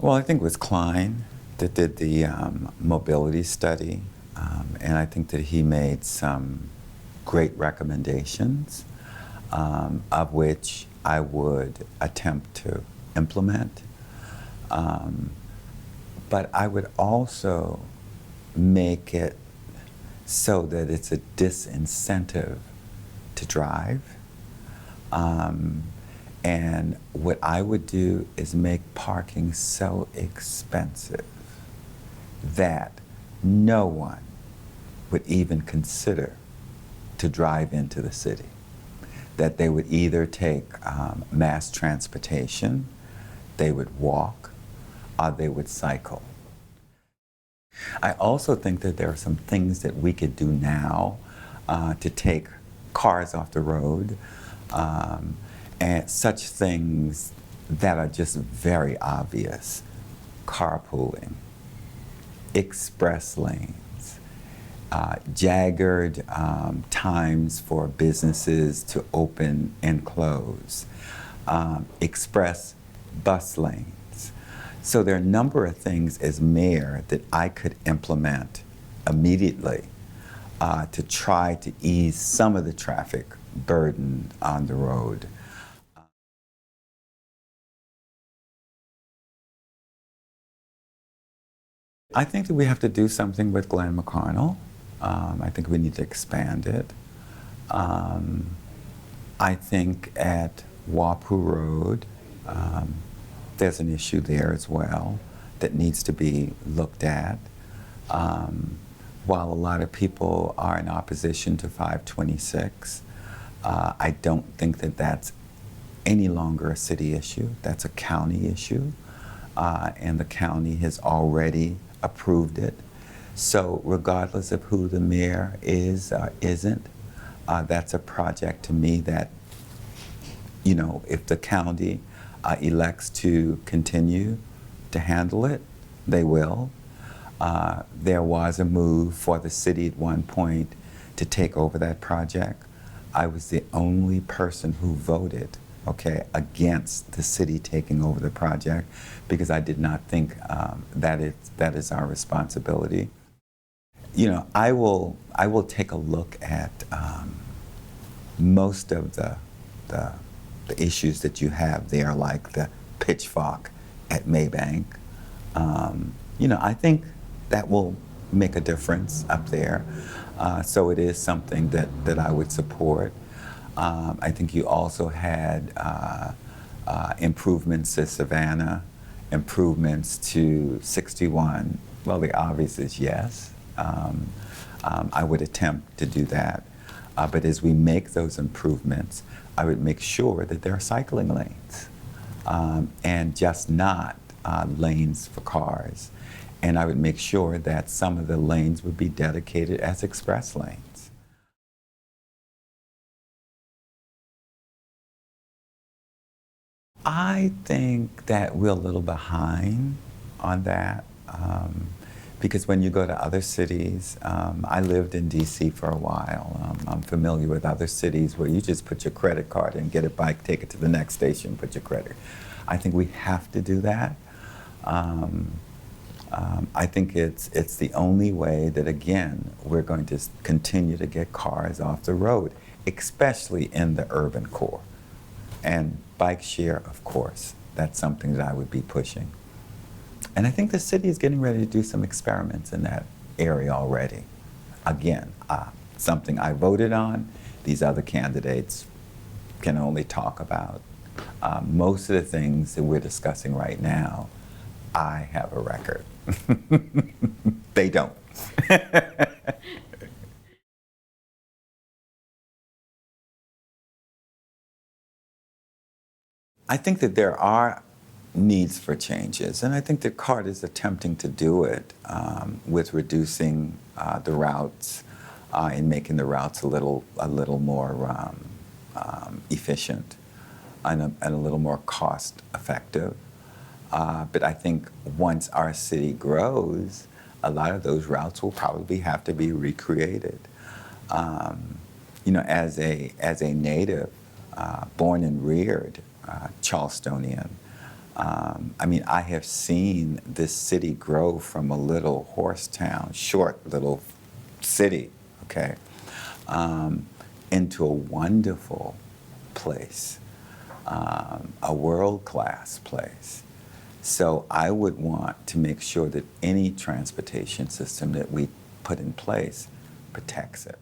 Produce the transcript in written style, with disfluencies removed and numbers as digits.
Well, I think it was Klein that did the mobility study, and I think that he made some great recommendations, of which I would attempt to implement. But I would also make it so that it's a disincentive to drive. And what I would do is make parking so expensive that no one would even consider to drive into the city. That they would either take mass transportation, they would walk, or they would cycle. I also think that there are some things that we could do now to take cars off the road, and such things that are just very obvious. Carpooling, express lanes, jaggered times for businesses to open and close, express bus lanes. So there are a number of things as mayor that I could implement immediately to try to ease some of the traffic burden on the road. I think that we have to do something with Glen McConnell. I think we need to expand it. I think at Wapu Road, there's an issue there as well that needs to be looked at. While a lot of people are in opposition to 526, I don't think that that's any longer a city issue. That's a county issue, and the county has already approved it. So regardless of who the mayor is or isn't, that's a project to me that, you know, if the county elects to continue to handle it, they will. There was a move for the city at one point to take over that project. I was the only person who voted, okay, against the city taking over the project because I did not think that is our responsibility. You know, I will take a look at most of the issues that you have there, like the pitchfork at Maybank. You know, I think that will make a difference up there. So it is something that I would support. I think you also had improvements to Savannah, improvements to 61. Well, the obvious is yes. I would attempt to do that. But as we make those improvements, I would make sure that there are cycling lanes and just not lanes for cars. And I would make sure that some of the lanes would be dedicated as express lanes. I think that we're a little behind on that because when you go to other cities, I lived in DC for a while. I'm familiar with other cities where you just put your credit card in, get a bike, take it to the next station, put your credit. I think we have to do that. I think it's the only way that, again, we're going to continue to get cars off the road, especially in the urban core. And bike share, of course, that's something that I would be pushing. And I think the city is getting ready to do some experiments in that area already. Again, something I voted on, these other candidates can only talk about. Most of the things that we're discussing right now, I have a record. They don't. I think that there are needs for changes, and I think that CART is attempting to do it with reducing the routes and making the routes a little more efficient and a little more cost effective. But I think once our city grows, a lot of those routes will probably have to be recreated. You know, as a native, born and reared Charlestonian, I mean, I have seen this city grow from a little horse town, short little city, okay, into a wonderful place, a world-class place. So I would want to make sure that any transportation system that we put in place protects it.